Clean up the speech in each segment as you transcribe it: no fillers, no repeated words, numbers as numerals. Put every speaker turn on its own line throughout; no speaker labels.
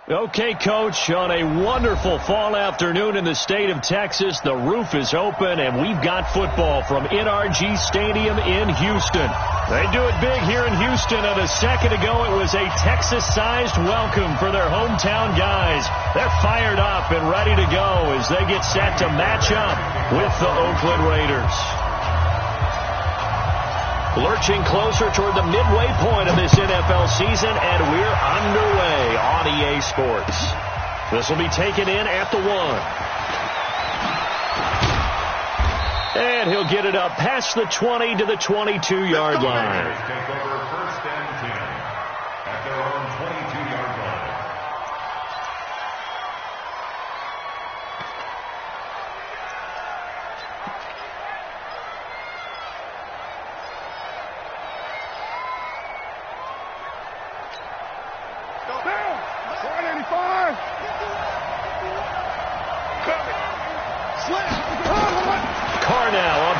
Okay, Coach, on a wonderful fall afternoon in the state of Texas, the roof is open, and we've got football from NRG Stadium in Houston. They do it big here in Houston, and a second ago it was a Texas-sized welcome for their hometown guys. They're fired up and ready to go as they get set to match up with the Oakland Raiders. Lurching closer toward the midway point of this NFL season, and we're underway on EA Sports. This will be taken in at the 1. And he'll get it up past the 20 to the 22-yard line.
Take over first and 10 at their own 22-yard line.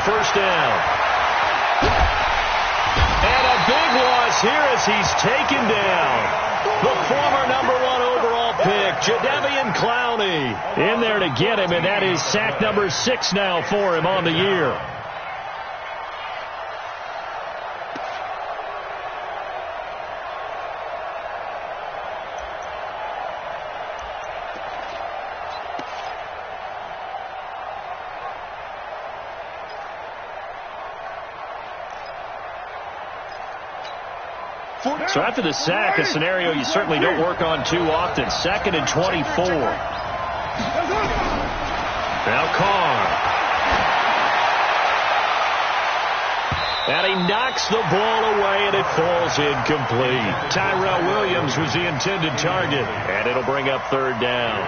First down. And a big loss here as he's taken down. The former #1 overall pick, Jadeveon Clowney, in there to get him, and that is sack number 6 now for him on the year. So after the sack, a scenario you certainly don't work on too often. 2nd and 24. Now Carr. And he knocks the ball away, and it falls incomplete. Tyrell Williams was the intended target, and it'll bring up 3rd down.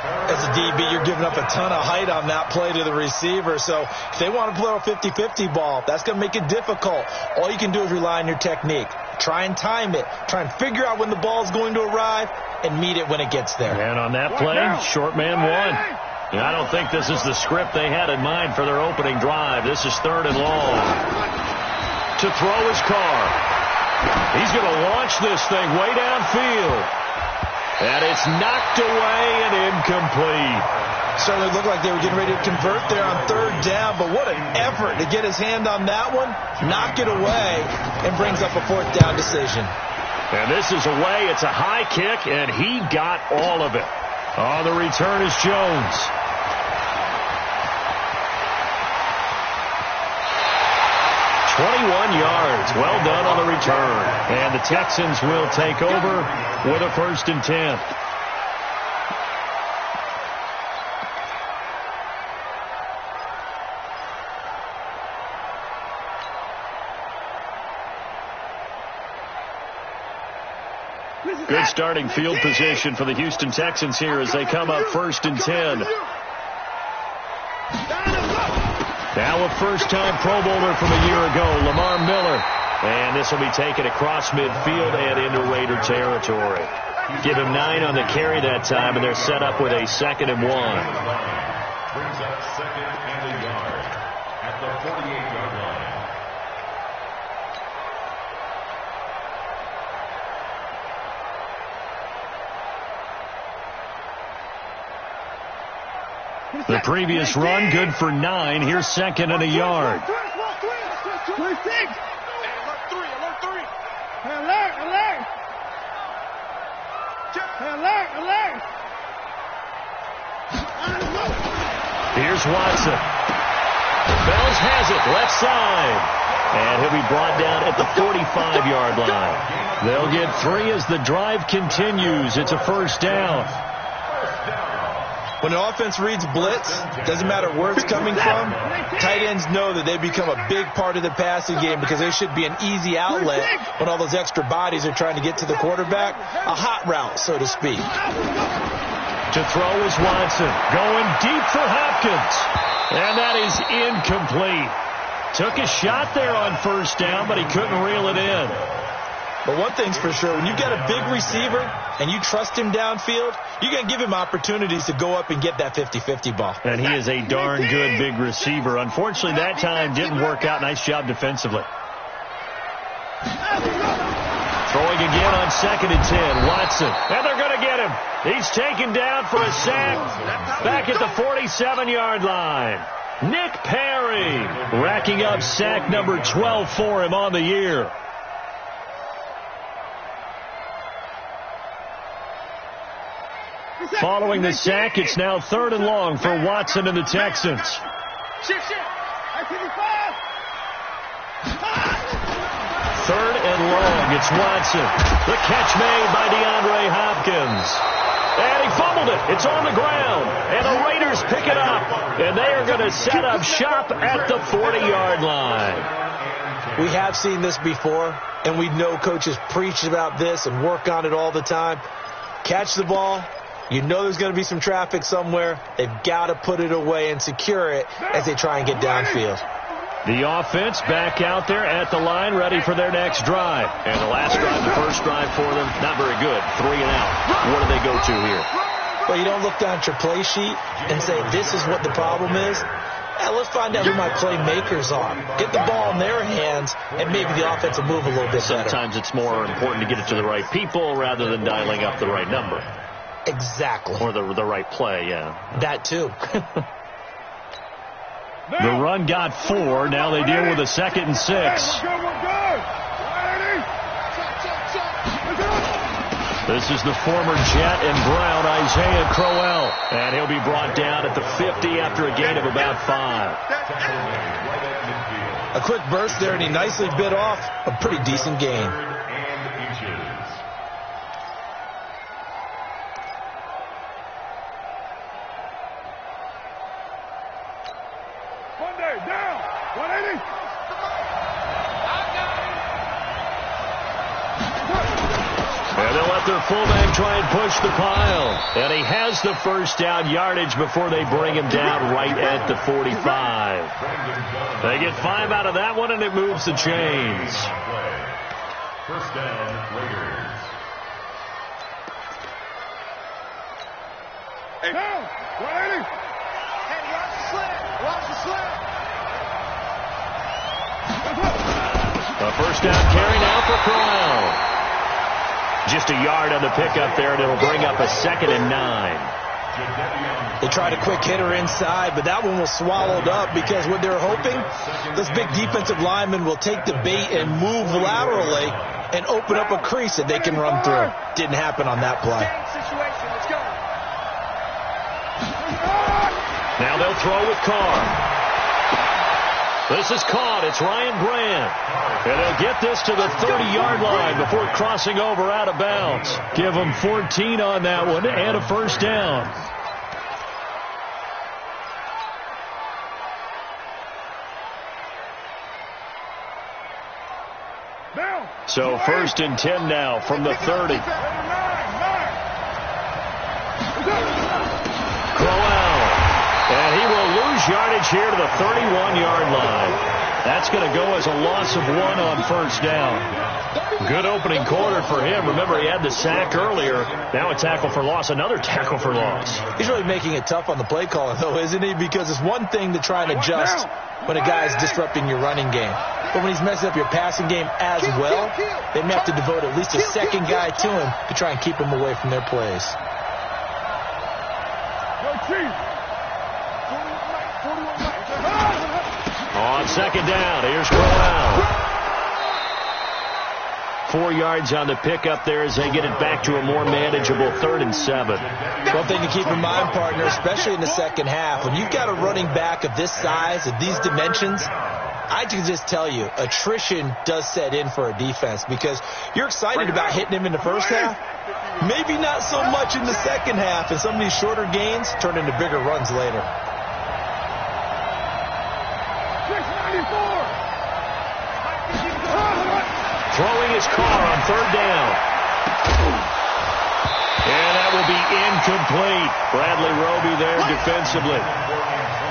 As a DB, you're giving up a ton of height on that play to the receiver. So if they want to play a 50-50 ball, that's going to make it difficult. All you can do is rely on your technique. Try and time it. Try and figure out when the ball is going to arrive and meet it when it gets there.
And on that play, short man won. And I don't think this is the script they had in mind for their opening drive. This is 3rd and long. To throw his Carr. He's going to launch this thing way downfield. And it's knocked away and incomplete.
Certainly looked like they were getting ready to convert there on 3rd down, but what an effort to get his hand on that one, knock it away, and brings up a 4th down decision.
And this is away. It's a high kick, and he got all of it. On the return is Jones. $21 well done on the return. And the Texans will take over with a 1st and 10. Good starting field position for the Houston Texans here as they come up 1st and 10. Now a first-time Pro Bowler from a year ago, Lamar Miller. And this will be taken across midfield and into Raider territory. Give him 9 on the carry that time, and they're set up with a 2nd and 1.
Brings up 2nd and a yard at the 48-yard line.
The previous run, good for 9. Here's 2nd and a yard. Here's Watson. Bells has it, left side. And he'll be brought down at the 45-yard line. They'll get 3 as the drive continues. It's a 1st down.
When an offense reads blitz, doesn't matter where it's coming from, tight ends know that they become a big part of the passing game because they should be an easy outlet when all those extra bodies are trying to get to the quarterback. A hot route, so to speak.
To throw is Watson. Going deep for Hopkins. And that is incomplete. Took a shot there on 1st down, but he couldn't reel it in.
But one thing's for sure, when you've got a big receiver and you trust him downfield, you're going to give him opportunities to go up and get that 50-50 ball.
And he is a darn good big receiver. Unfortunately, that time didn't work out. Nice job defensively. Throwing again on 2nd and 10. Watson. And they're going to get him. He's taken down for a sack back at the 47-yard line. Nick Perry racking up sack number 12 for him on the year. Following the sack, it's now 3rd and long for Watson and the Texans. 3rd and long, it's Watson. The catch made by DeAndre Hopkins. And he fumbled it. It's on the ground. And the Raiders pick it up. And they are going to set up shop at the 40-yard line.
We have seen this before, and we know coaches preach about this and work on it all the time. Catch the ball. You know there's going to be some traffic somewhere. They've got to put it away and secure it as they try and get downfield.
The offense back out there at the line, ready for their next drive. And the last drive, the first drive for them, not very good. 3 and out. What do they go to here?
Well, you don't look down at your play sheet and say, this is what the problem is. Let's find out who my playmakers are. Get the ball in their hands, and maybe the offense will move a little bit better.
Sometimes it's more important to get it to the right people rather than dialing up the right number.
Exactly.
Or the right play, yeah.
That too.
The run got 4. Now they deal with a 2nd and 6. This is the former Jet and Brown, Isaiah Crowell. And he'll be brought down at the 50 after a gain of about 5.
A quick burst there, and he nicely bit off a pretty decent gain.
Their fullback try and push the pile. And he has the first down yardage before they bring him down right at the 45. They get 5 out of that one, and it moves the chains.
First down, Raiders.
Hey, down, 180. Hey, watch the slip. Watch the slip.
A first down carry now for Crowell. Just a yard on the pickup there, and it'll bring up a 2nd and 9.
They tried a quick hitter inside, but that one was swallowed up because what they're hoping, this big defensive lineman will take the bait and move laterally and open up a crease that they can run through. Didn't happen on that play.
Now they'll throw with Carr. This is caught. It's Ryan Grant. And they'll get this to the 30-yard line before crossing over out of bounds. Give them 14 on that one and a first down. So 1st and 10 now from the 30. Crowell. And he will lose yardage here to the 31-yard line. That's going to go as a loss of 1 on first down. Good opening quarter for him. Remember, he had the sack earlier. Now a tackle for loss, another tackle for loss.
He's really making it tough on the play caller, though, isn't he? Because it's one thing to try and adjust when a guy's disrupting your running game. But when he's messing up your passing game as well, they may have to devote at least a second guy to him to try and keep him away from their plays.
On 2nd down, here's Crowell. 4 yards on the pickup there as they get it back to a more manageable 3rd and 7.
One thing to keep in mind, partner, especially in the second half, when you've got a running back of this size, of these dimensions, I can just tell you, attrition does set in for a defense because you're excited about hitting him in the first half. Maybe not so much in the second half, and some of these shorter gains turn into bigger runs later.
Throwing his Carr on 3rd down. And that will be incomplete. Bradley Roby there defensively.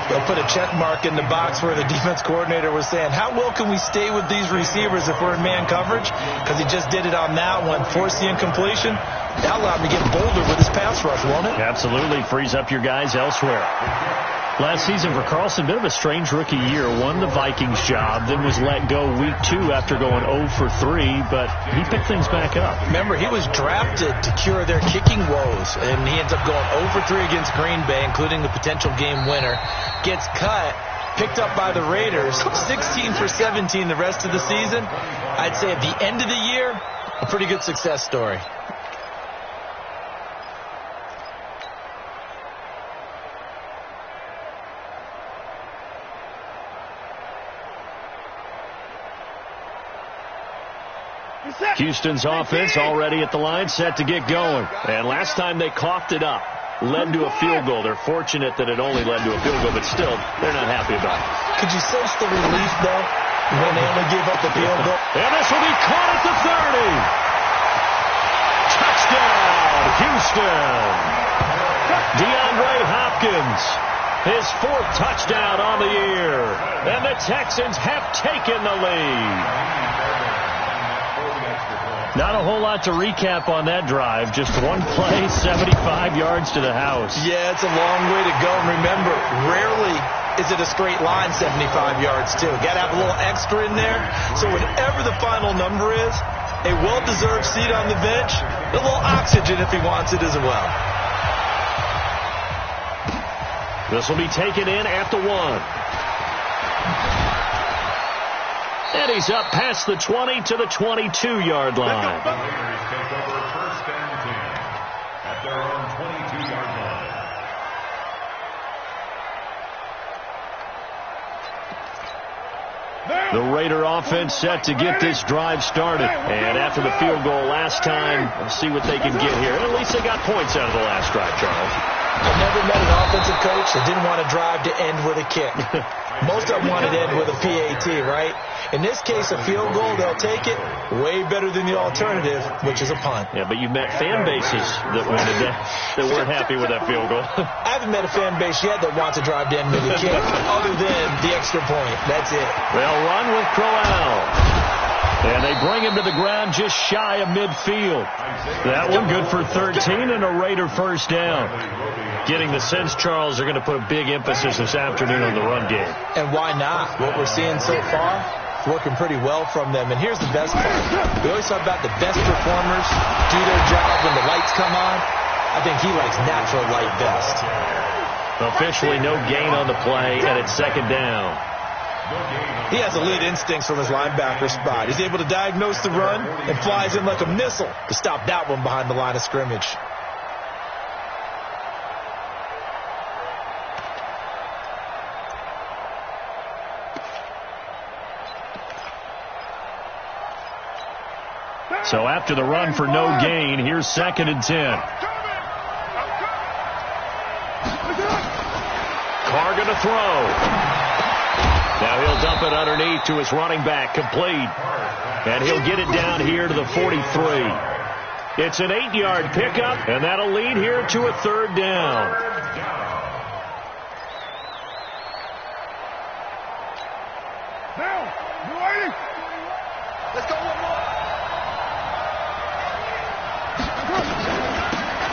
They'll put a check mark in the box where the defense coordinator was saying, how well can we stay with these receivers if we're in man coverage? Because he just did it on that one, forced the incompletion. That allowed him to get bolder with his pass rush, won't it?
Absolutely. Frees up your guys elsewhere. Last season for Carlson, bit of a strange rookie year. Won the Vikings job, then was let go week 2 after going 0 for 3, but he picked things back up.
Remember, he was drafted to cure their kicking woes, and he ends up going 0 for 3 against Green Bay, including the potential game winner. Gets cut, picked up by the Raiders, 16 for 17 the rest of the season. I'd say at the end of the year, a pretty good success story.
Houston's offense already at the line, set to get going. And last time they coughed it up, led to a field goal. They're fortunate that it only led to a field goal, but still, they're not happy about it.
Could you sense the relief, though, when they only gave up the field goal?
And this will be caught at the 30. Touchdown, Houston. DeAndre Hopkins, his 4th touchdown on the year. And the Texans have taken the lead. Not a whole lot to recap on that drive. Just one play, 75 yards to the house.
Yeah, it's a long way to go. And remember, rarely is it a straight line 75 yards, too. Got to have a little extra in there. So whatever the final number is, a well-deserved seat on the bench, a little oxygen if he wants it as well.
This will be taken in at the 1. And he's up past the 20 to the 22-yard line.
The Raiders take over 1st and 10 at their own 22-yard line.
The Raider offense set to get this drive started. And after the field goal last time, let's see what they can get here. And at least they got points out of the last drive, Charles.
I've never met an offensive coach that didn't want a drive to end with a kick. Most of them wanted to end with a PAT, right? In this case, a field goal, they'll take it. Way better than the alternative, which is a punt.
Yeah, but you've met fan bases that wanted that weren't happy with that field goal.
I haven't met a fan base yet that wants a drive to end with a kick, other than the extra point. That's it.
They'll run with Crowell. And they bring him to the ground just shy of midfield. That one good for 13 and a Raider first down. Getting the sense, Charles, they're going to put a big emphasis this afternoon on the run game.
And why not? What we're seeing so far, it's working pretty well from them. And here's the best part. We always talk about the best performers do their job when the lights come on. I think he likes natural light best.
Officially no gain on the play, and it's 2nd down.
He has elite instincts from his linebacker spot. He's able to diagnose the run and flies in like a missile to stop that one behind the line of scrimmage.
So after the run for no gain, here's 2nd and 10. Carr going to throw. Now he'll dump it underneath to his running back, complete. And he'll get it down here to the 43. It's an 8-yard pickup, and that'll lead here to a 3rd down.
Now, you ready? Let's go one more.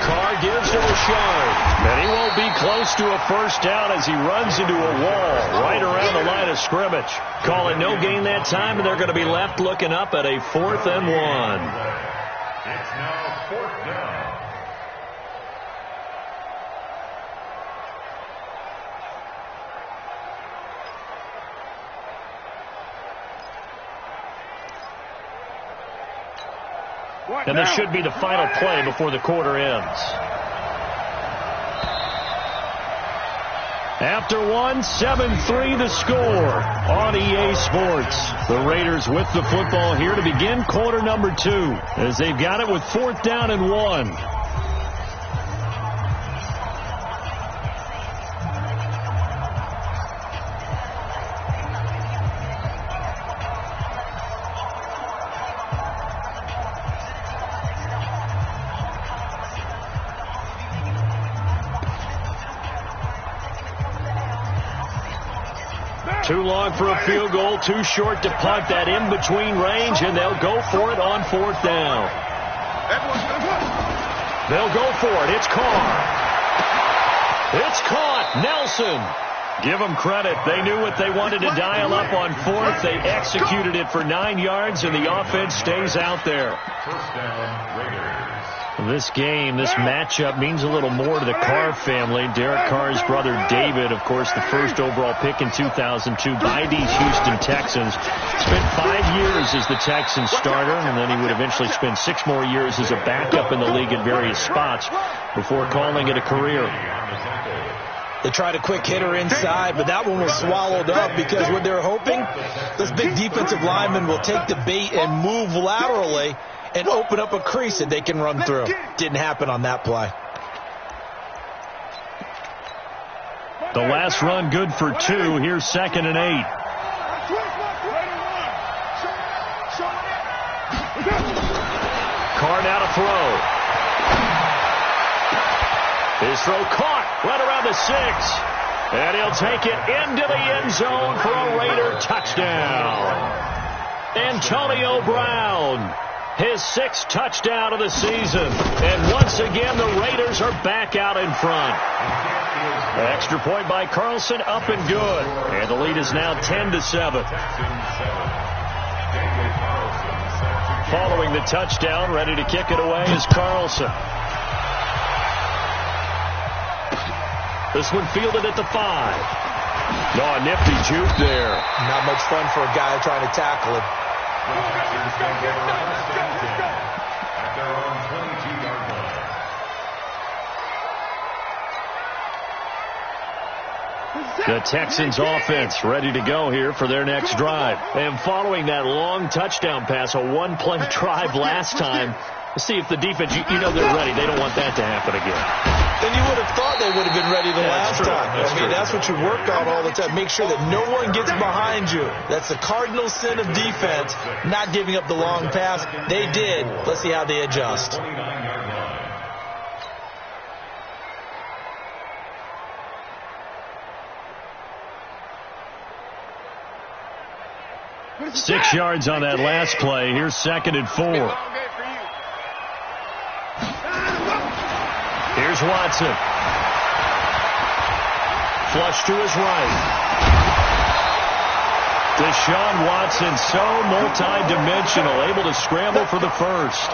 Carr gives to Rashard. And he won't be close to a first down as he runs into a wall right around the line of scrimmage. Call it no gain that time, and they're going to be left looking up at a 4th and 1.
It's now 4th down.
And this should be the final play before the quarter ends. After 7-3 the score on EA Sports. The Raiders with the football here to begin quarter number 2 as they've got it with 4th down and 1. Too long for a field goal, too short to punt. That in-between range, and they'll go for it on 4th down. They'll go for it. It's Carr. It's caught. Nelson. Give them credit. They knew what they wanted to dial up on fourth. They executed it for 9 yards, and the offense stays out there.
First down, Raiders.
This game, this matchup means a little more to the Carr family. Derek Carr's brother David, of course, the first overall pick in 2002 by the Houston Texans. Spent 5 years as the Texans starter, and then he would eventually spend 6 more years as a backup in the league at various spots before calling it a career.
They tried a quick hitter inside, but that one was swallowed up because what they're hoping, this big defensive lineman will take the bait and move laterally and open up a crease that they can run through. Didn't happen on that play.
The last run good for 2. Here's 2nd and 8. Carr now to throw. His throw caught right around the 6. And he'll take it into the end zone for a Raider touchdown. Antonio Brown, his 6th touchdown of the season. And once again, the Raiders are back out in front. Extra point by Carlson, up and good. And the lead is now 10-7. Following the touchdown, ready to kick it away is Carlson. This one fielded at the 5. No, a nifty juke there.
Not much fun for a guy trying to tackle him.
At their own 22-yard line.
The Texans offense ready to go here for their next drive. And following that long touchdown pass, a one-play drive last time, let's see if the defense, you know they're ready. They don't want that to happen again.
And you would have thought they would have been ready the last time. That's what you work on all the time. Make sure that no one gets behind you. That's the cardinal sin of defense, not giving up the long pass. They did. Let's see how they adjust.
29-yard line.
6 yards on that last play. Here's 2nd and 4. Here's Watson. Flush to his right. Deshaun Watson, so multi-dimensional, able to scramble for the first.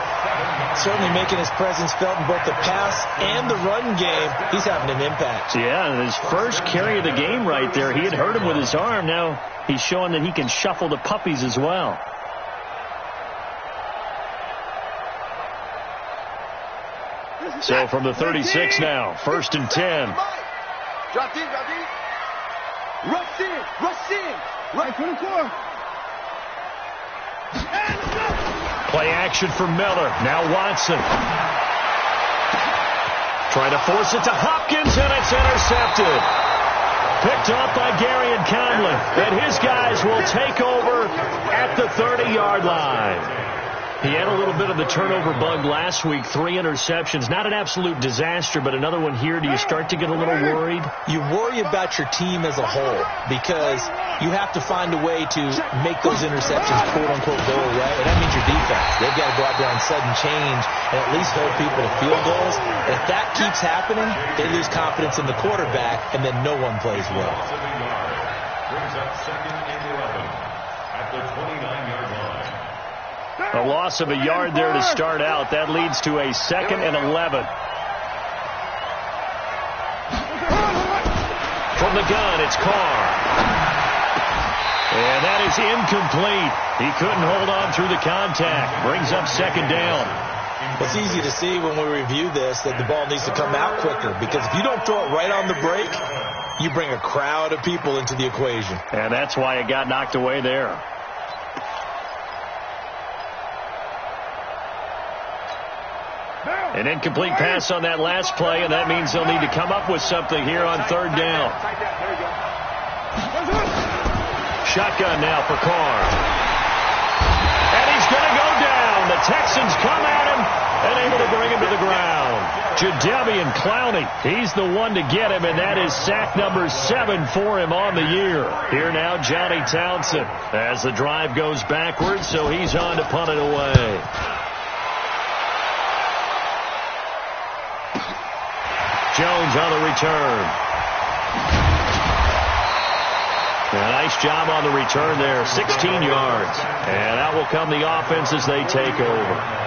Certainly making his presence felt in both the pass and the run game. He's having an impact.
Yeah, his first carry of the game right there. He had hurt him with his arm. Now he's showing that he can shuffle the puppies as well. So from the 36 now, 1st and 10.
Drop deep. Rush in. Right 24.
Play action for Miller. Now Watson. Trying to force it to Hopkins, and it's intercepted. Picked off by Gary and Conley. And his guys will take over at the 30-yard line. He had a little bit of the turnover bug last week, 3 interceptions. Not an absolute disaster, but another one here. Do you start to get a little worried?
You worry about your team as a whole because you have to find a way to make those interceptions, quote-unquote, go away. And that means your defense. They've got to go out there on sudden change and at least hold people to field goals. And if that keeps happening, they lose confidence in the quarterback, and then no one plays well.
Brings up 2nd and 11 at the 29-yard line.
A loss of a yard there to start out. That leads to a 2nd and 11. From the gun, it's Carr. And that is incomplete. He couldn't hold on through the contact. Brings up 2nd down.
It's easy to see when we review this that the ball needs to come out quicker because if you don't throw it right on the break, you bring a crowd of people into the equation.
And that's why it got knocked away there. An incomplete pass on that last play, and that means they'll need to come up with something here on 3rd down. Shotgun now for Carr. And he's going to go down. The Texans come at him and able to bring him to the ground. Jadeveon Clowney, he's the one to get him, and that is sack number 7 for him on the year. Here now, Johnny Townsend as the drive goes backwards, so he's on to punt it away. Jones on the return. Nice job on the return there, 16 yards. And out will come the offense as they take over.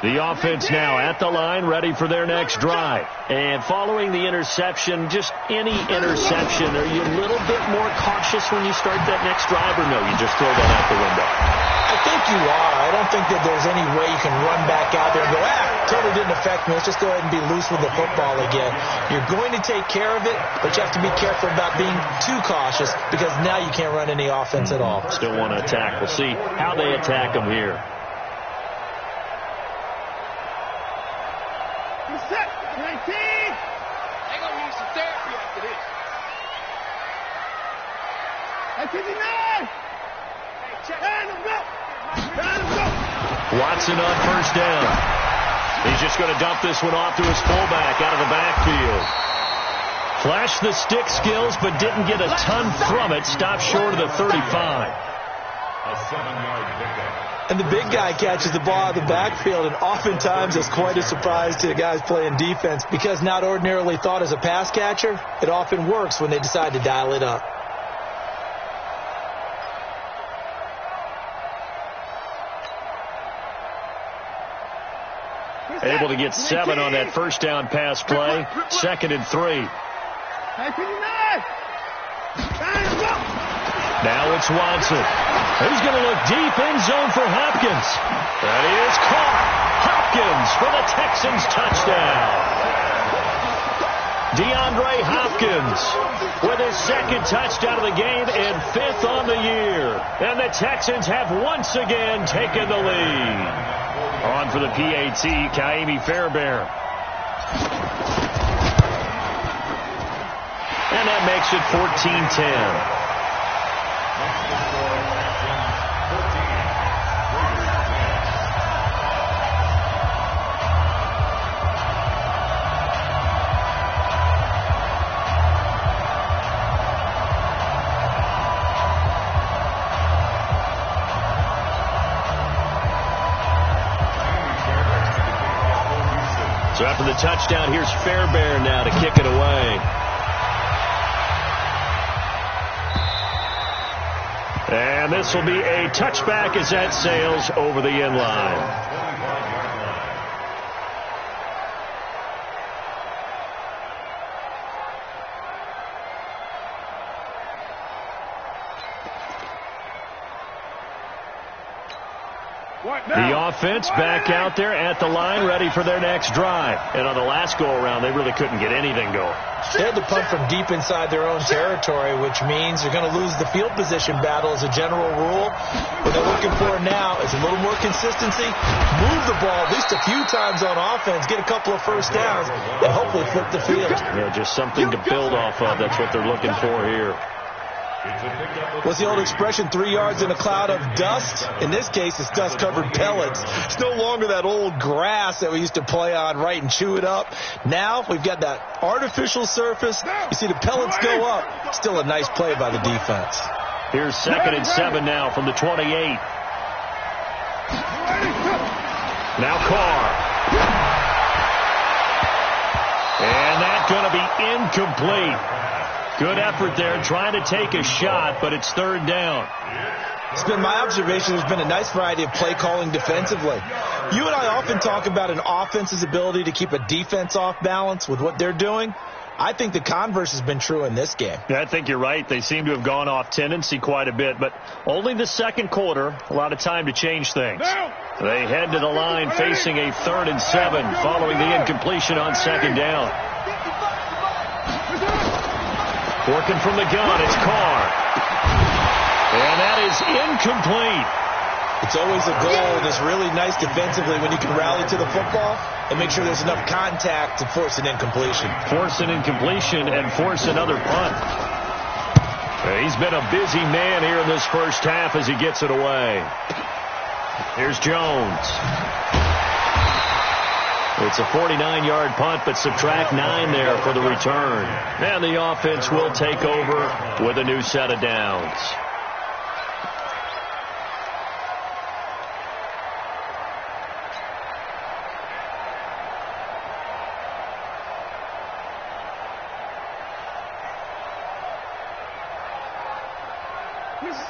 The offense now at the line, ready for their next drive. And following the interception, just any interception, are you a little bit more cautious when you start that next drive, or no, you just throw that out the window?
I think you are. I don't think that there's any way you can run back out there and go, totally didn't affect me. Let's just go ahead and be loose with the football again. You're going to take care of it, but you have to be careful about being too cautious because now you can't run any offense at all.
Still want to attack. We'll see how they attack them here. Watson on first down. He's just going to dump this one off to his fullback out of the backfield. Flashed the stick skills, but didn't get a ton from it. Stopped short of the 35.
A 7-yard pickup.
And the big guy catches the ball out of the backfield, and oftentimes it's quite a surprise to the guys playing defense because not ordinarily thought as a pass catcher, it often works when they decide to dial it up.
Able to get 7 on that first down pass play. 2nd and 3. Now it's Watson. He's going to look deep in zone for Hopkins. That is caught. Hopkins for the Texans touchdown. DeAndre Hopkins with his 2nd touchdown of the game and 5th on the year. And the Texans have once again taken the lead. On for the PAT, Kaimi Fairbairn. And that makes it 14-10. So after the touchdown, here's Fairbairn now to kick it away. And this will be a touchback as that sails over the end line. The offense back out there at the line, ready for their next drive. And on the last go-around, they really couldn't get anything going.
They had to punt from deep inside their own territory, which means they're going to lose the field position battle as a general rule. What they're looking for now is a little more consistency, move the ball at least a few times on offense, get a couple of first downs, and hopefully flip the field.
Yeah, just something to build off of. That's what they're looking for here.
What's the old expression, 3 yards in a cloud of dust? In this case, it's dust-covered pellets. It's no longer that old grass that we used to play on, right, and chew it up. Now we've got that artificial surface. You see the pellets go up. Still a nice play by the defense.
Here's 2nd and 7 now from the 28. Now Carr. And that's going to be incomplete. Good effort there, trying to take a shot, but it's 3rd down.
It's been my observation there's been a nice variety of play calling defensively. You and I often talk about an offense's ability to keep a defense off balance with what they're doing. I think the converse has been true in this game.
Yeah, I think you're right. They seem to have gone off tendency quite a bit, but only the 2nd quarter, a lot of time to change things. They head to the line facing a 3rd and 7 following the incompletion on 2nd down. Working from the gun, it's Carr. And that is incomplete.
It's always a goal that's really nice defensively when you can rally to the football and make sure there's enough contact to force an incompletion.
Force an incompletion and force another punt. He's been a busy man here in this first half as he gets it away. Here's Jones. It's a 49-yard punt, but subtract 9 there for the return. And the offense will take over with a new set of downs.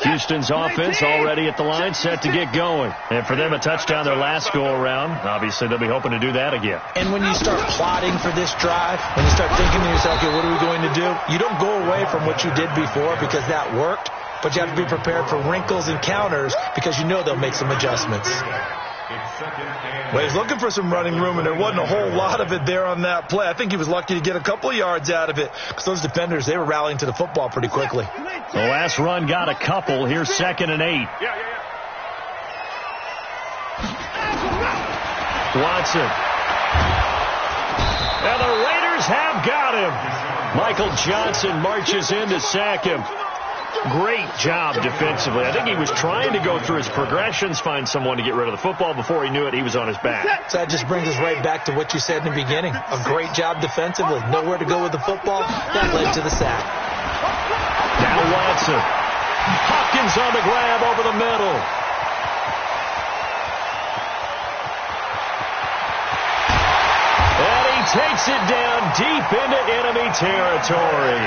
Houston's offense already at the line, set to get going. And for them, a touchdown their last go-around. Obviously, they'll be hoping to do that again.
And when you start plotting for this drive, when you start thinking to yourself, okay, what are we going to do? You don't go away from what you did before because that worked, but you have to be prepared for wrinkles and counters because you know they'll make some adjustments.
Well, he's looking for some running room, and there wasn't a whole lot of it there on that play. I think he was lucky to get a couple of yards out of it because those defenders, they were rallying to the football pretty quickly.
The last run got a couple. Here's 2nd and 8. Watson. And the Raiders have got him. Michael Johnson marches in to sack him. Great job defensively. I think he was trying to go through his progressions, find someone to get rid of the football. Before he knew it, he was on his back.
So that just brings us right back to what you said in the beginning. A great job defensively. Nowhere to go with the football. That led to the sack.
Now Watson. Hopkins on the grab over the middle. And he takes it down deep into enemy territory.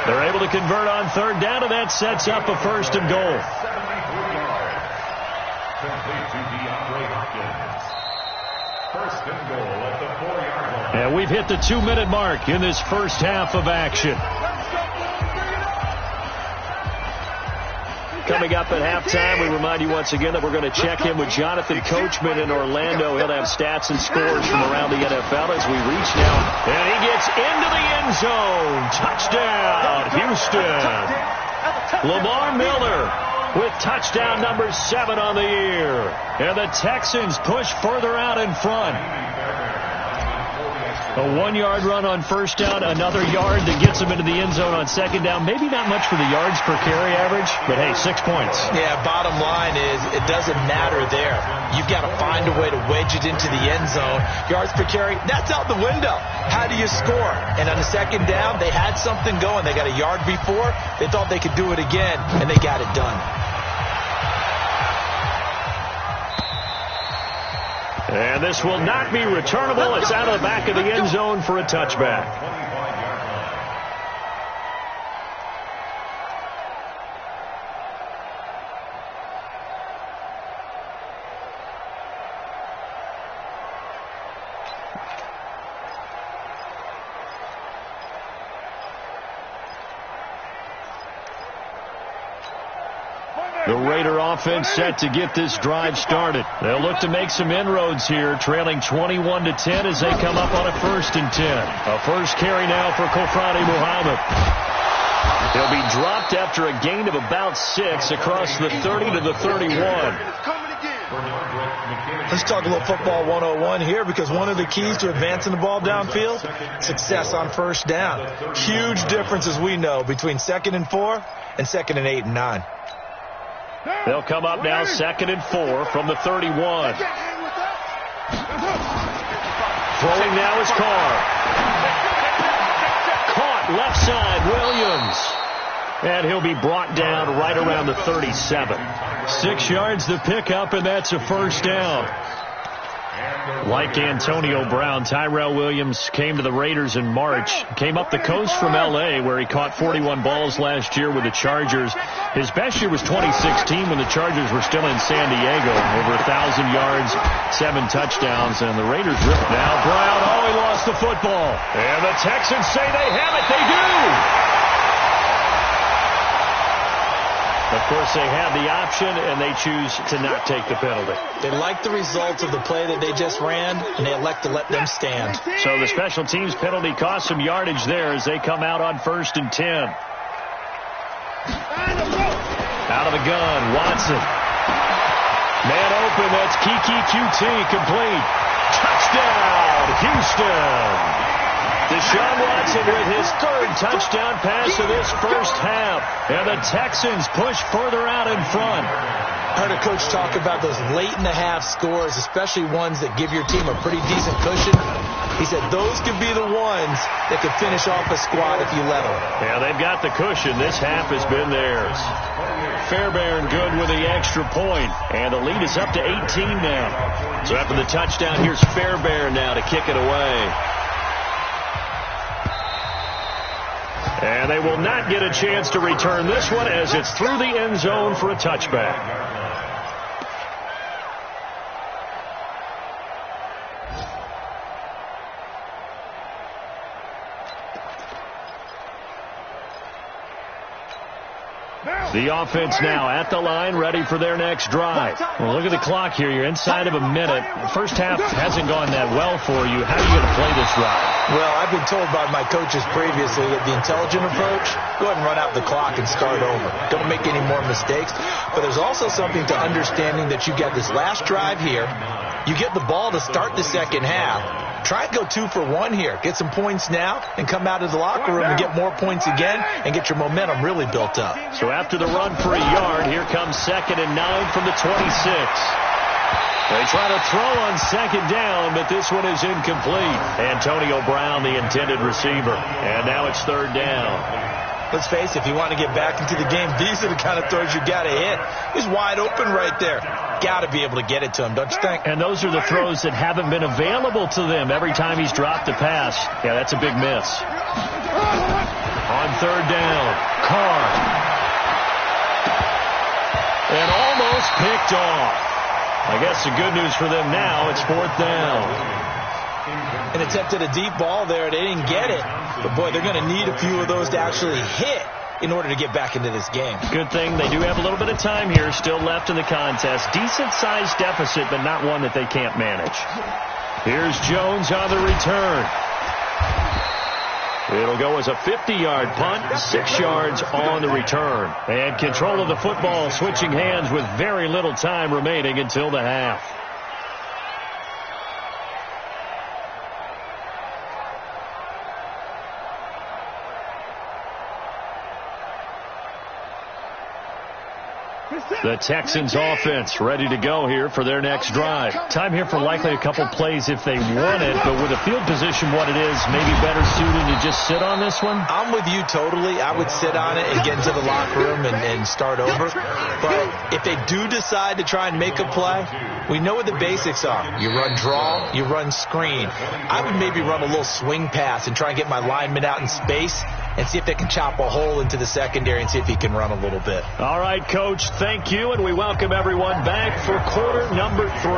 They're able to convert on 3rd down, and that sets up a 1st and goal.
First and goal at the 4-yard line.
And we've hit the 2-minute mark in this first half of action. Coming up at halftime, we remind you once again that we're going to check in with Jonathan Coachman in Orlando. He'll have stats and scores from around the NFL as we reach now. And he gets into the end zone. Touchdown, Houston. Lamar Miller with touchdown number 7 on the year. And the Texans push further out in front. A 1-yard run on 1st down, another yard that gets him into the end zone on 2nd down. Maybe not much for the yards per carry average, but hey, 6 points.
Yeah, bottom line is it doesn't matter there. You've got to find a way to wedge it into the end zone. Yards per carry, that's out the window. How do you score? And on the 2nd down, they had something going. They got a yard before. They thought they could do it again, and they got it done.
And this will not be returnable. It's out of the back of the end zone for a touchback. The Raider offense set to get this drive started. They'll look to make some inroads here, trailing 21-10 as they come up on a 1st and 10. A first carry now for Kofrani Muhammad. He'll be dropped after a gain of about 6 across the 30 to the 31.
Let's talk a little football 101 here because one of the keys to advancing the ball downfield, success on 1st down. Huge difference, as we know, between 2nd and 4 and 2nd and 8 and 9.
They'll come up now 2nd and 4 from the 31. Throwing now is Carr. Caught left side, Williams. And he'll be brought down right around the 37. 6 yards to pick up, and that's a 1st down. Like Antonio Brown, Tyrell Williams came to the Raiders in March. Came up the coast from L.A., where he caught 41 balls last year with the Chargers. His best year was 2016 when the Chargers were still in San Diego. Over 1,000 yards, 7 touchdowns, and the Raiders ripped. Now Brown, he lost the football. And the Texans say they have it. They do! Of course, they have the option, and they choose to not take the penalty.
They like the results of the play that they just ran, and they elect to let them stand.
So the special teams penalty cost some yardage there as they come out on 1st and 10. Out of the gun, Watson. Man open, that's Kiki QT, complete. Touchdown, Houston. Deshaun Watson with his 3rd touchdown pass of this first half. And the Texans push further out in front.
I heard a coach talk about those late-in-the-half scores, especially ones that give your team a pretty decent cushion. He said those could be the ones that could finish off a squad if you let them.
Yeah, they've got the cushion. This half has been theirs. Fairbairn good with the extra point. And the lead is up to 18 now. So after the touchdown, here's Fairbairn now to kick it away. And they will not get a chance to return this one as it's through the end zone for a touchback. The offense now at the line, ready for their next drive. Well, look at the clock here. You're inside of a minute. The first half hasn't gone that well for you. How are you going to play this drive?
Well, I've been told by my coaches previously that the intelligent approach, go ahead and run out the clock and start over. Don't make any more mistakes. But there's also something to understanding that you get this last drive here. You get the ball to start the second half. Try and go 2 for 1 here. Get some points now and come out of the locker room and get more points again and get your momentum really built up.
So after the run for a yard, here comes 2nd and 9 from the 26. They try to throw on second down, but this one is incomplete. Antonio Brown, the intended receiver. And now it's 3rd down.
Let's face it, if you want to get back into the game, these are the kind of throws you got to hit. He's wide open right there. Got to be able to get it to him, don't you think?
And those are the throws that haven't been available to them every time he's dropped a pass. Yeah, that's a big miss. On 3rd down, Carr. And almost picked off. I guess the good news for them now, it's 4th down.
And attempted a deep ball there. They didn't get it. But, boy, they're going to need a few of those to actually hit in order to get back into this game.
Good thing they do have a little bit of time here still left in the contest. Decent-sized deficit, but not one that they can't manage. Here's Jones on the return. It'll go as a 50-yard punt, 6 yards on the return. And control of the football switching hands with very little time remaining until the half. The Texans offense ready to go here for their next drive. Time here for likely a couple plays if they want it, but with the field position what it is, maybe better suited to just sit on this one?
I'm with you totally. I would sit on it and get into the locker room and start over. But if they do decide to try and make a play, we know what the basics are. You run draw, you run screen. I would maybe run a little swing pass and try and get my lineman out in space and see if they can chop a hole into the secondary and see if he can run a little bit.
All right, Coach, thank you, and we welcome everyone back for quarter number 3.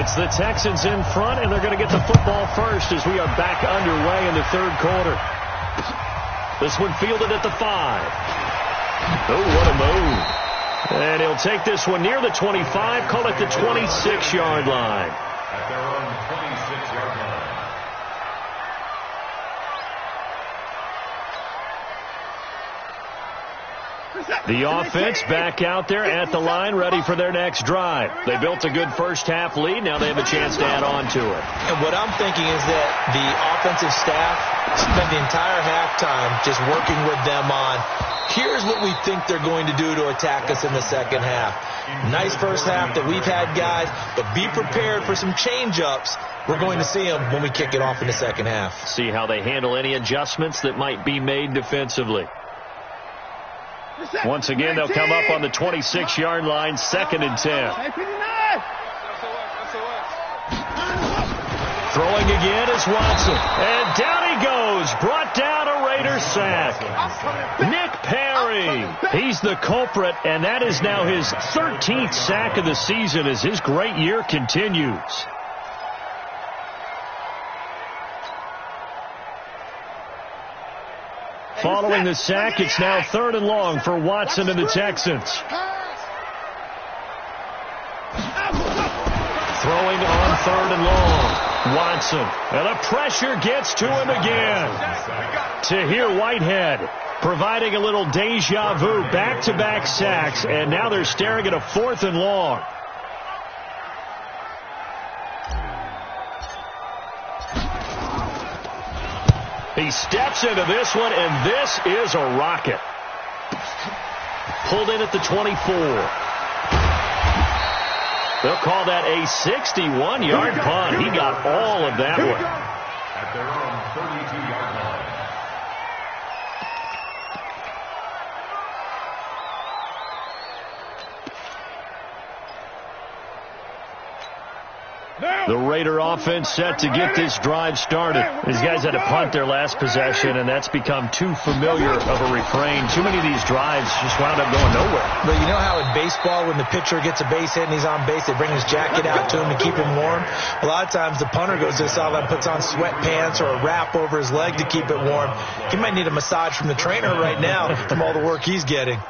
It's the Texans in front, and they're going to get the football first as we are back underway in the 3rd quarter. This one fielded at the 5. Oh, what a move. And he'll take this one near the 25, call it the 26-yard line.
At their own 26-yard line.
The offense back out there at the line, ready for their next drive. They built a good first-half lead. Now they have a chance to add on to it.
And what I'm thinking is that the offensive staff spend the entire halftime just working with them on, here's what we think they're going to do to attack us in the second half. Nice first half that we've had, guys, but be prepared for some change-ups. We're going to see them when we kick it off in the second half.
See how they handle any adjustments that might be made defensively. Once again, they'll come up on the 26-yard line, 2nd and 10. Throwing again is Watson. And down he goes. Brought down a Raider sack. Nick Perry. He's the culprit, and that is now his 13th sack of the season as his great year continues. Following the sack, it's now 3rd and long for Watson and the Texans. Throwing on 3rd and long. Watson. And the pressure gets to him again. Tahir Whitehead providing a little deja vu. Back-to-back sacks, and now they're staring at a 4th and long. He steps into this one, and this is a rocket. Pulled in at the 24. They'll call that a 61-yard punt. He got all of that one.
At their own 32-yard line.
Now
The Raider offense set to get this drive started. These guys had to punt their last possession, and that's become too familiar of a refrain. Too many of these drives just wound up going nowhere.
But you know how in baseball, when the pitcher gets a base hit and he's on base, they bring his jacket out to him to keep him warm? A lot of times the punter goes to the sideline, puts on sweatpants or a wrap over his leg to keep it warm. He might need a massage from the trainer right now from all the work he's getting.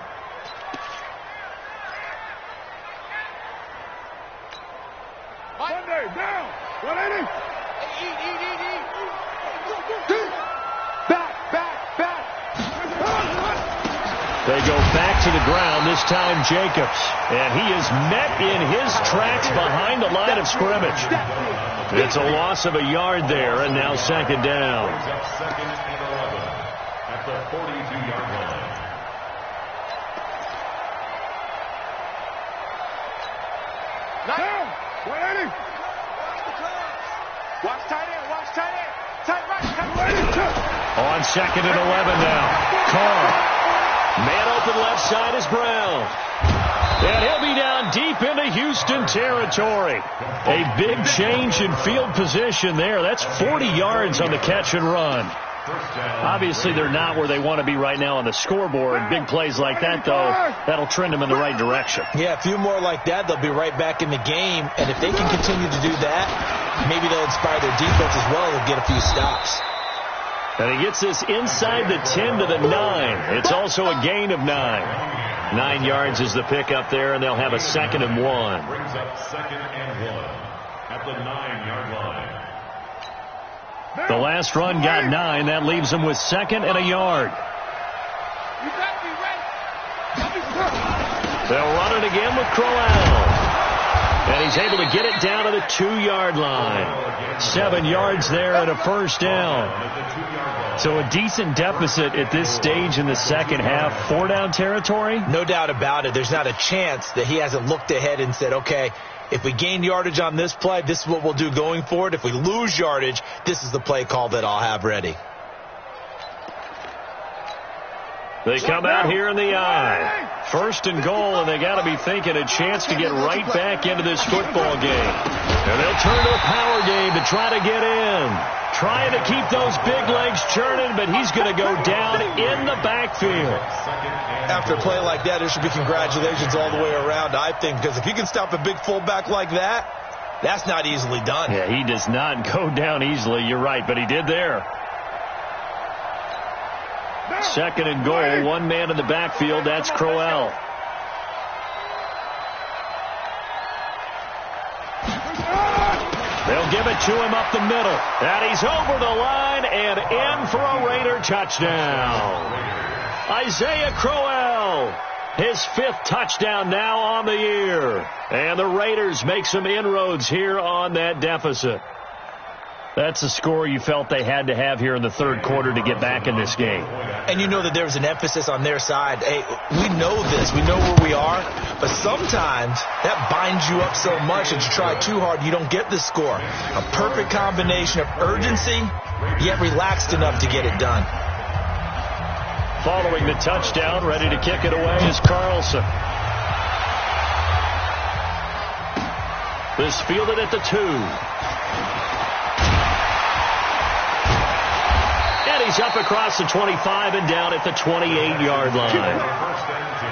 Monday, down. 180. Back.
They go back to the ground, this time Jacobs. And he is met in his tracks behind the line of scrimmage. It's a loss of a yard there, and now second down.
Second and 11 at the 42-yard line.
Down. 180. Watch tight end. Tight right.
On second and 11 now. Carr. Man open left side is Brown. And he'll be down deep into Houston territory. A big change in field position there. That's 40 yards on the catch and run. Obviously, they're not where they want to be right now on the scoreboard. Big plays like that, though, that'll trend them in the right direction.
Yeah, a few more like that, they'll be right back in the game. And if they can continue to do that, maybe they'll inspire their defense as well. They'll get a few stops.
And he gets this inside the 10 to the 9. It's also a gain of 9. 9 yards is the pickup there, and they'll have a second and 1.
Brings up second and 1 at the 9-yard line.
The last run got 9. That leaves them with second and a yard.
You better be ready.
They'll run it again with Crowell. And he's able to get it down to the 2-yard line. 7 yards there and a first down. So a decent deficit at this stage in the second half. 4-down territory?
No doubt about it. There's not a chance that he hasn't looked ahead and said, okay, if we gain yardage on this play, this is what we'll do going forward. If we lose yardage, this is the play call that I'll have ready.
They come out here in the eye. First and goal, and they got to be thinking a chance to get right back into this football game. And they'll turn to a power game to try to get in. Trying to keep those big legs churning, but he's going to go down in the backfield.
After a play like that, there should be congratulations all the way around, I think, because if you can stop a big fullback like that, that's not easily done.
Yeah, he does not go down easily. You're right, but he did there. Second and goal, one man in the backfield. That's Crowell. They'll give it to him up the middle. And he's over the line and in for a Raider touchdown. Isaiah Crowell, his 5th touchdown now on the year. And the Raiders make some inroads here on that deficit. That's a score you felt they had to have here in the third quarter to get back in this game.
And you know that there was an emphasis on their side. Hey, we know this. We know where we are. But sometimes that binds you up so much that you try too hard, you don't get the score. A perfect combination of urgency, yet relaxed enough to get it done.
Following the touchdown, ready to kick it away is Carlson. This fielded at the 2. And he's up across the 25 and down at the 28-yard line.
First and 10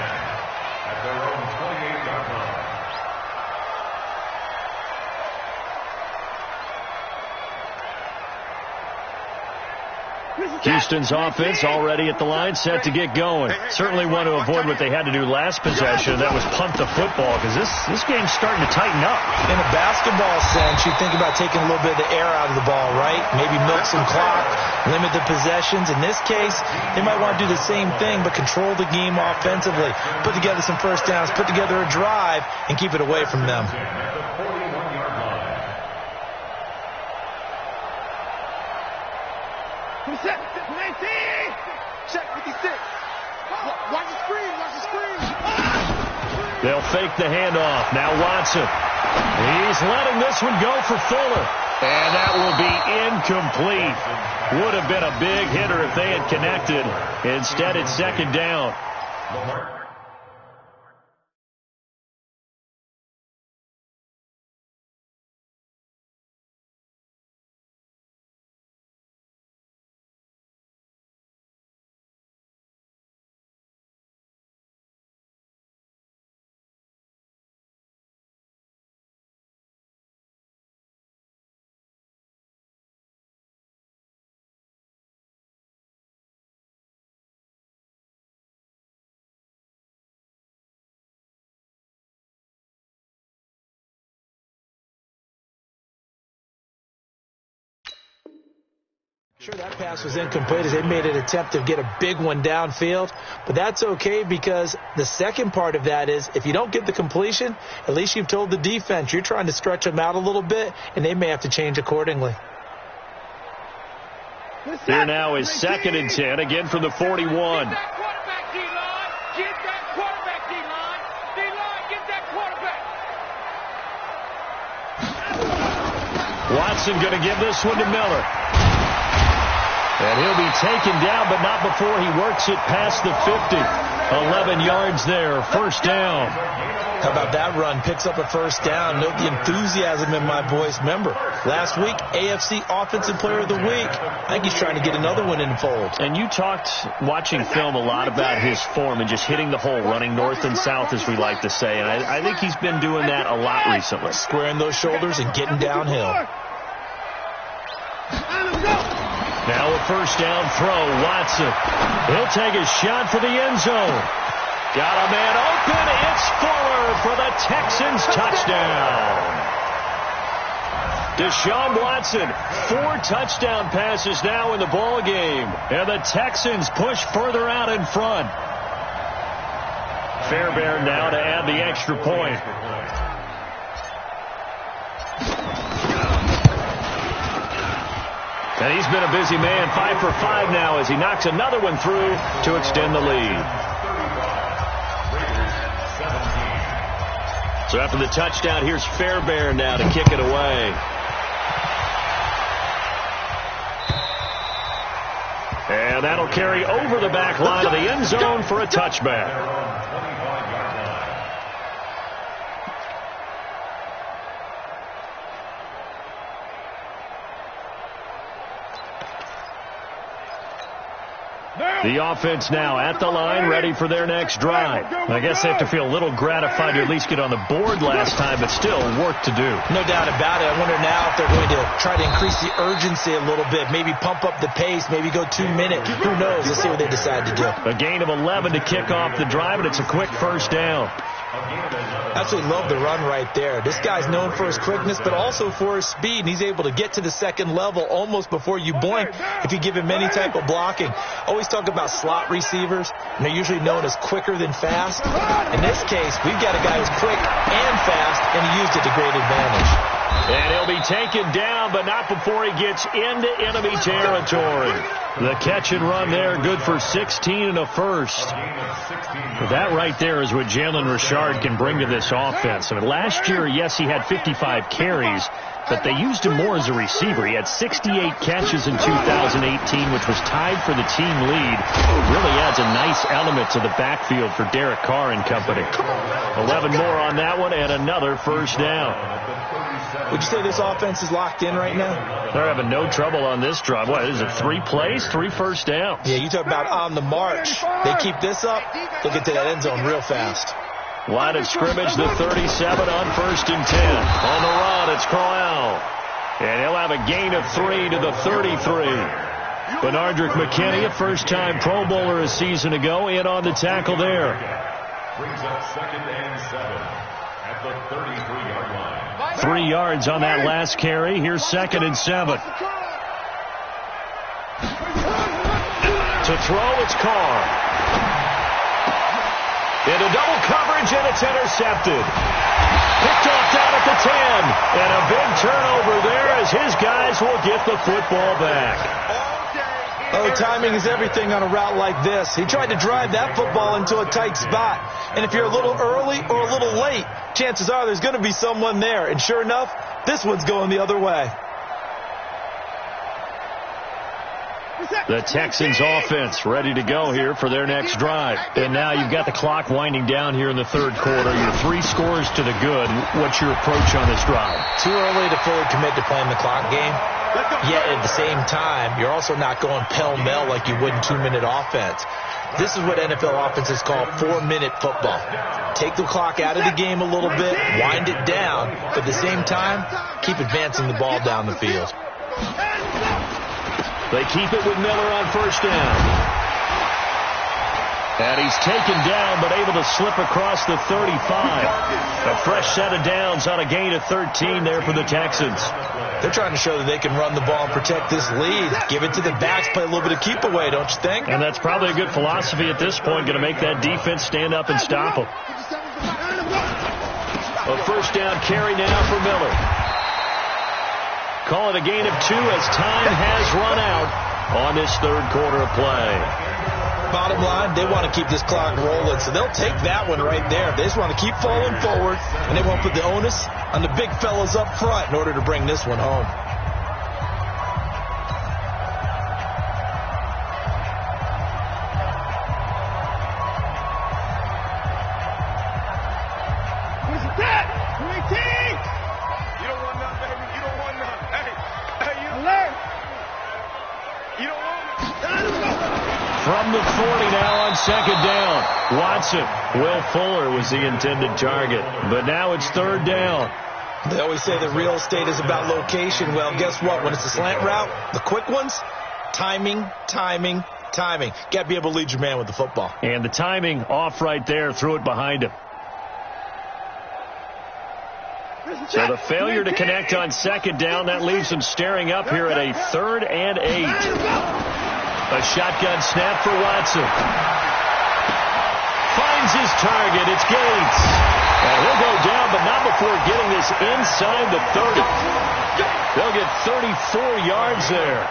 at their own 28-yard line.
Houston's offense already at the line, set to get going. Certainly want to avoid what they had to do last possession. That was punt the football, because this game's starting to tighten up.
In a basketball sense, you think about taking a little bit of the air out of the ball, right? Maybe milk some clock, limit the possessions. In this case, they might want to do the same thing, but control the game offensively. Put together some first downs, put together a drive, and keep it away from them.
Set 19. Check 56. Watch the screen.
They'll fake the handoff. Now Watson. He's letting this one go for Fuller. And that will be incomplete. Would have been a big hitter if they had connected. Instead, it's second down.
Sure, that pass was incomplete as they made an attempt to get a big one downfield, but that's okay because the second part of that is if you don't get the completion, at least you've told the defense you're trying to stretch them out a little bit, and they may have to change accordingly.
Here now is 2nd and 10, again from the 41. Watson going to give this one to Miller. And he'll be taken down, but not before he works it past the 50. 11 yards there, first down.
How about that run? Picks up a first down. Note the enthusiasm in my voice. Remember, last week, AFC Offensive Player of the Week. I think he's trying to get another one in the fold.
And you talked, watching film, a lot about his form and just hitting the hole, running north and south, as we like to say. And I think he's been doing that a lot recently.
Squaring those shoulders and getting downhill.
Now a first down throw, Watson. He'll take a shot for the end zone. Got a man open. It's Fuller for the Texans touchdown. Deshaun Watson, 4 touchdown passes now in the ball game. And the Texans push further out in front. Fairbairn now to add the extra point. And he's been a busy man, 5 for 5 now as he knocks another one through to extend the lead. So after the touchdown, here's Fairbairn now to kick it away. And that'll carry over the back line of the end zone for a touchback. The offense now at the line, ready for their next drive. I guess they have to feel a little gratified to at least get on the board last time, but still work to do.
No doubt about it. I wonder now if they're going to try to increase the urgency a little bit, maybe pump up the pace, maybe go 2 minutes. Who knows? Let's see what they decide to do.
A gain of 11 to kick off the drive, and it's a quick first down.
Absolutely love the run right there. This guy's known for his quickness, but also for his speed, and he's able to get to the second level almost before you blink if you give him any type of blocking. Always talk about slot receivers, and they're usually known as quicker than fast. In this case, we've got a guy who's quick and fast, and he used it to great advantage.
And he'll be taken down, but not before he gets into enemy territory. The catch and run there, good for 16 and a first. That right there is what Jalen Richard can bring to this offense. I mean, last year, yes, he had 55 carries, but they used him more as a receiver. He had 68 catches in 2018, which was tied for the team lead. Really adds a nice element to the backfield for Derek Carr and company. 11 more on that one and another first down.
Would you say this offense is locked in right now?
They're having no trouble on this drive. What is it, 3 plays, 3 first downs?
Yeah, you talk about on the march. They keep this up, they'll get to that end zone real fast.
Line of scrimmage, the 37 on 1st and 10. On the run, it's Crowell. And he'll have a gain of 3 to the 33. Benardrick McKinney, a first-time Pro Bowler a season ago, in on the tackle there.
Brings up 2nd and 7 at the 33-yard line.
3 yards on that last carry. Here's 2nd and 7. To throw, it's Carr. Into double coverage, and it's intercepted. Picked off down at the 10. And a big turnover there as his guys will get the football back.
Oh, timing is everything on a route like this. He tried to drive that football into a tight spot. And if you're a little early or a little late, chances are there's going to be someone there. And sure enough, this one's going the other way.
The Texans offense ready to go here for their next drive. And now you've got the clock winding down here in the 3rd quarter. You're 3 scores to the good. What's your approach on this drive?
Too early to fully commit to playing the clock game. Yet at the same time, you're also not going pell-mell like you would in 2-minute offense. This is what NFL offenses call 4-minute football. Take the clock out of the game a little bit, wind it down, but at the same time, keep advancing the ball down the field.
They keep it with Miller on 1st down. And he's taken down, but able to slip across the 35. A fresh set of downs on a gain of 13 there for the Texans.
They're trying to show that they can run the ball and protect this lead. Give it to the backs, play a little bit of keep away, don't you think?
And that's probably a good philosophy at this point, going to make that defense stand up and stop them. A first down carry now for Miller. Call it a gain of 2 as time has run out on this third quarter of play.
Bottom line, they want to keep this clock rolling, so they'll take that one right there. They just want to keep falling forward, and they won't put the onus on the big fellas up front in order to bring this one home.
From the 40 now on second down. Watson. Will Fuller was the intended target. But now it's third down.
They always say that real estate is about location. Well, guess what? When it's a slant route, the quick ones, timing. Got to be able to lead your man with the football.
And the timing off right there. Threw it behind him. So the failure to connect on second down, that leaves them staring up here at a 3rd and 8. A shotgun snap for Watson. Finds his target. It's Gates. And he'll go down, but not before getting this inside the 30. They'll get 34 yards there.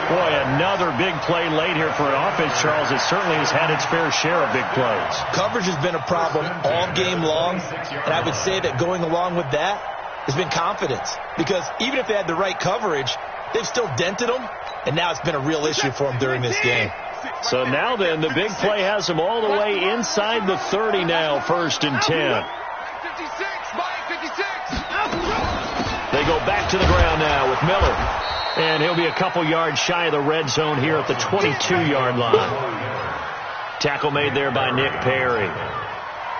Boy, another big play late here for an offense, Charles. It certainly has had its fair share of big plays.
Coverage has been a problem all game long, and I would say that going along with that has been confidence. Because even if they had the right coverage, they've still dented them. And now it's been a real issue for them during this game.
So now then, the big play has them all the way inside the 30 now, 1st and 10. They go back to the ground now with Miller. And he'll be a couple yards shy of the red zone here at the 22-yard line. Tackle made there by Nick Perry.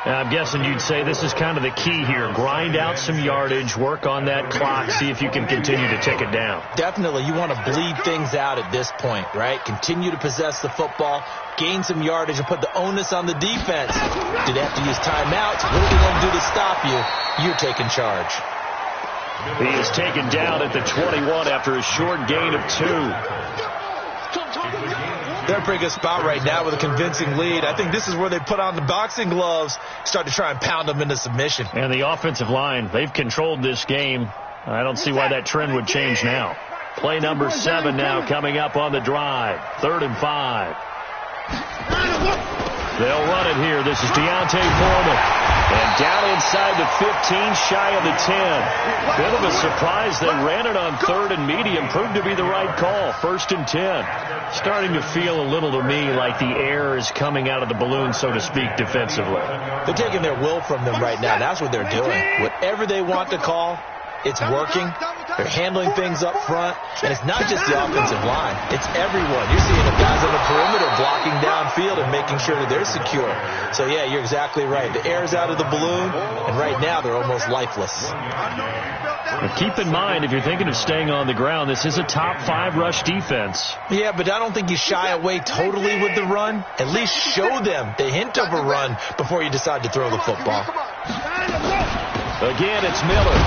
Now, I'm guessing you'd say this is kind of the key here. Grind out some yardage, work on that clock, see if you can continue to tick it down.
Definitely. You want to bleed things out at this point, right? Continue to possess the football, gain some yardage, and put the onus on the defense. Did they have to use timeouts? What are they going to do to stop you? You're taking charge.
He is taken down at the 21 after a short gain of 2.
They're in a pretty good spot right now with a convincing lead. I think this is where they put on the boxing gloves, start to try and pound them into submission.
And the offensive line, they've controlled this game. I don't see why that trend would change now. Play number 7 now coming up on the drive. 3rd and 5. They'll run it here. This is Deontay Foreman. And down inside the 15, shy of the 10. Bit of a surprise. They ran it on 3rd and medium. Proved to be the right call. 1st and 10. Starting to feel a little to me like the air is coming out of the balloon, so to speak, defensively.
They're taking their will from them right now. That's what they're doing. Whatever they want to call, it's working. They're handling things up front. And it's not just the offensive line. It's everyone. You're seeing the guys on the perimeter blocking downfield and making sure that they're secure. So, yeah, you're exactly right. The air's out of the balloon, and right now they're almost lifeless.
But keep in mind, if you're thinking of staying on the ground, this is a top 5 rush defense.
Yeah, but I don't think you shy away totally with the run. At least show them the hint of a run before you decide to throw the football.
Again, it's Miller.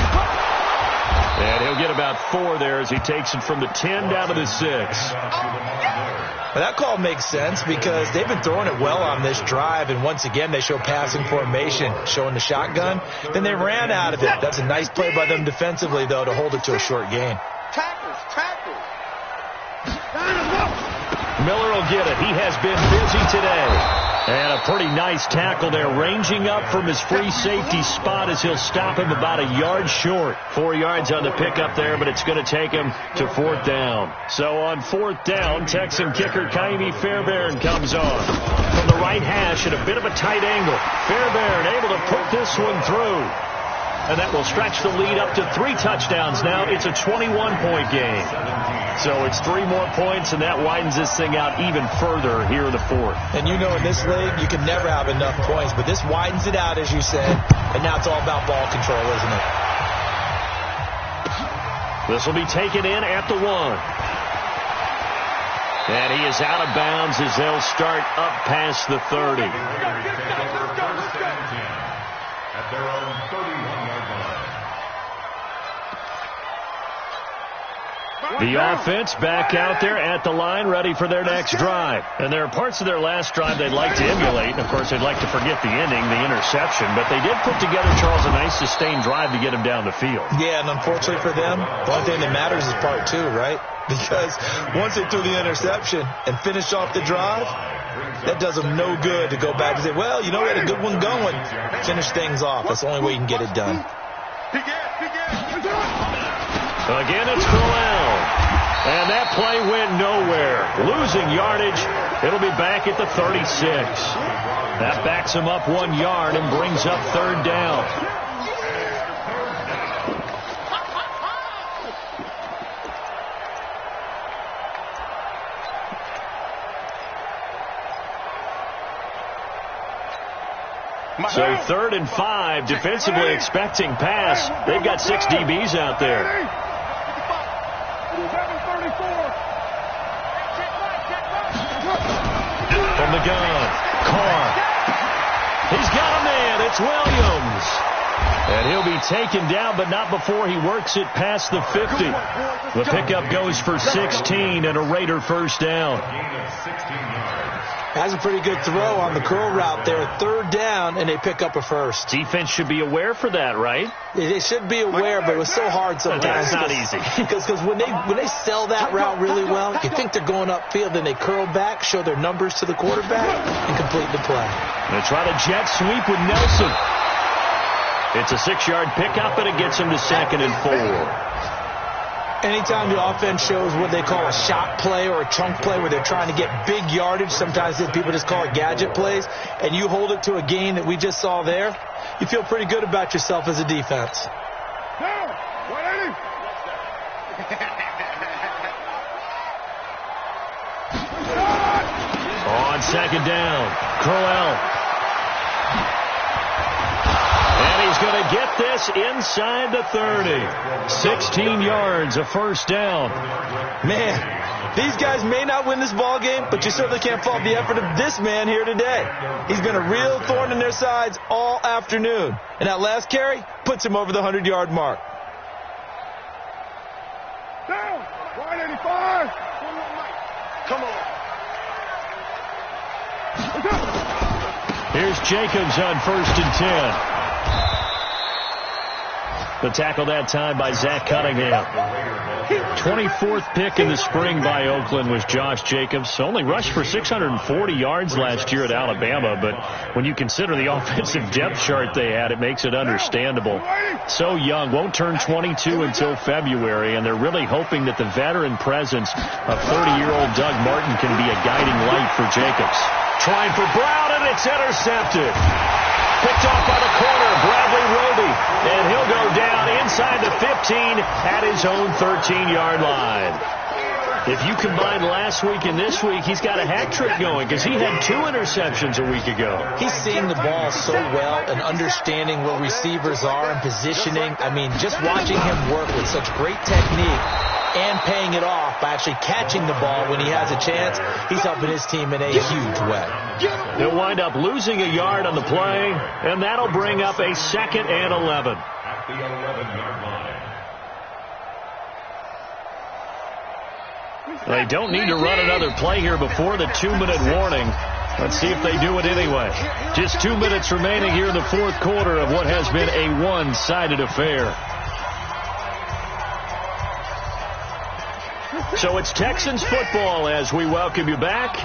And he'll get about 4 there as he takes it from the 10 down to the 6.
Well, that call makes sense because they've been throwing it well on this drive, and once again they show passing formation, showing the shotgun. Then they ran out of it. That's a nice play by them defensively, though, to hold it to a short gain.
Miller will get it. He has been busy today. And a pretty nice tackle there, ranging up from his free safety spot as he'll stop him about a yard short. 4 yards on the pickup there, but it's going to take him to 4th down. So on 4th down, Texan kicker Kaimi Fairbairn comes on from the right hash at a bit of a tight angle. Fairbairn able to put this one through. And that will stretch the lead up to 3 touchdowns now. It's a 21-point game. So it's 3 more points, and that widens this thing out even further here in the 4th.
And you know in this league, you can never have enough points, but this widens it out, as you said, and now it's all about ball control, isn't it?
This will be taken in at the 1. And he is out of bounds as they'll start up past the 30.
At their own 31-yard line.
The offense back out there at the line, ready for their next drive. And there are parts of their last drive they'd like to emulate. And, of course, they'd like to forget the ending, the interception. But they did put together, Charles, a nice sustained drive to get him down the field.
Yeah, and unfortunately for them, the only thing that matters is part two, right? Because once they threw the interception and finished off the drive, that does them no good to go back and say, well, you know, we had a good one going. Finish things off. That's the only way you can get it done.
Again, it's Crowell. And that play went nowhere. Losing yardage. It'll be back at the 36. That backs him up 1 yard and brings up third down. So 3rd and 5, defensively expecting pass. They've got 6 DBs out there. From the gun, Carr. He's got a man. It's Williams. And he'll be taken down, but not before he works it past the 50. The pickup goes for 16 and a Raider first down.
That's a pretty good throw on the curl route there. 3rd down, and they pick up a first.
Defense should be aware for that, right?
They should be aware, but it was so hard sometimes.
It's not easy.
Because when they sell that route really well, you think they're going upfield, then they curl back, show their numbers to the quarterback, and complete the play.
They try to jet sweep with Nelson. It's a 6-yard pickup, and it gets him to 2nd and 4.
Anytime the offense shows what they call a shot play or a chunk play where they're trying to get big yardage, sometimes people just call it gadget plays, and you hold it to a gain that we just saw there, you feel pretty good about yourself as a defense.
On 2nd down, Crowell. And he's going to get this inside the 30. 16 yards, a first down.
Man, these guys may not win this ball game, but you certainly can't fault the effort of this man here today. He's been a real thorn in their sides all afternoon. And that last carry puts him over the 100-yard mark.
Down, 185. Come on.
Here's Jacobs on 1st and 10. The tackle that time by Zach Cunningham. 24th pick in the spring by Oakland was Josh Jacobs. Only rushed for 640 yards last year at Alabama, but when you consider the offensive depth chart they had, it makes it understandable. So young, won't turn 22 until February, and they're really hoping that the veteran presence of 30-year-old Doug Martin can be a guiding light for Jacobs. Trying for Brown, and it's intercepted. Picked off by the corner, Bradley Roby, and he'll go down inside the 15 at his own 13-yard line. If you combine last week and this week, he's got a hat trick going because he had 2 interceptions a week ago.
He's seeing the ball so well and understanding where receivers are and positioning. I mean, just watching him work with such great technique and paying it off by actually catching the ball when he has a chance, he's helping his team in a huge way.
He'll wind up losing a yard on the play, and that'll bring up a 2nd and 11.
At the 11-yard line.
They don't need to run another play here before the 2-minute warning. Let's see if they do it anyway. Just 2 minutes remaining here in the 4th quarter of what has been a one-sided affair. So it's Texans football as we welcome you back.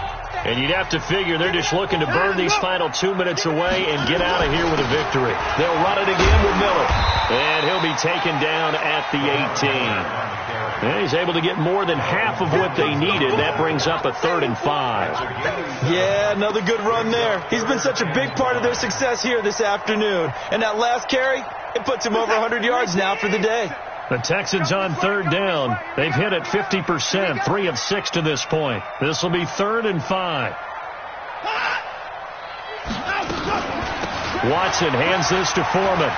And you'd have to figure they're just looking to burn these final 2 minutes away and get out of here with a victory. They'll run it again with Miller. And he'll be taken down at the 18. And he's able to get more than half of what they needed. That brings up a 3rd and 5.
Yeah, another good run there. He's been such a big part of their success here this afternoon. And that last carry, it puts him over 100 yards now for the day.
The Texans on 3rd down. They've hit it 50%, 3 of 6 to this point. This will be 3rd and 5. Watson hands this to Foreman.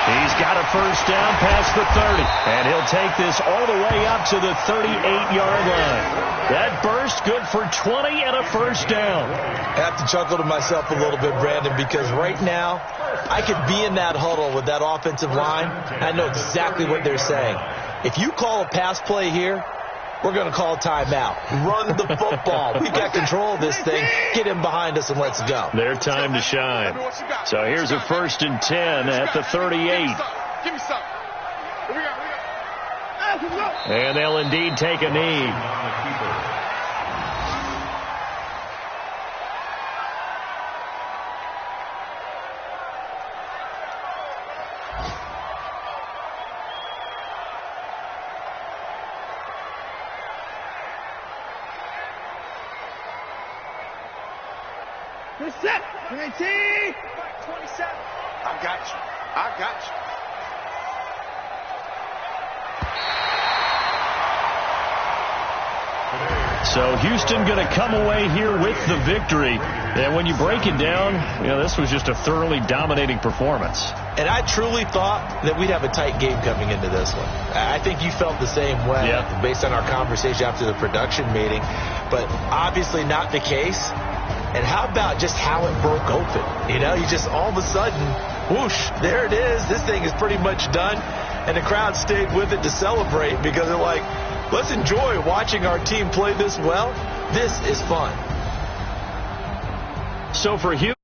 He's got a first down past the 30, and he'll take this all the way up to the 38-yard line. That burst good for 20 and a first down.
I have to chuckle to myself a little bit, Brandon, because right now I could be in that huddle with that offensive line. I know exactly what they're saying. If you call a pass play here, we're going to call a timeout. Run the football. We got control of this thing. Get him behind us and let's go.
Their time to shine. So here's a 1st and 10 at the 38.
Give me some. Here we go.
And they'll indeed take a knee.
Good set. 19. 27. I got you.
So Houston going to come away here with the victory. And when you break it down, this was just a thoroughly dominating performance.
And I truly thought that we'd have a tight game coming into this one. I think you felt the same way based on our conversation after the production meeting. But obviously not the case. And how about just how it broke open? You just all of a sudden, whoosh, there it is. This thing is pretty much done. And the crowd stayed with it to celebrate because they're like, let's enjoy watching our team play this well. This is fun.
So for Houston.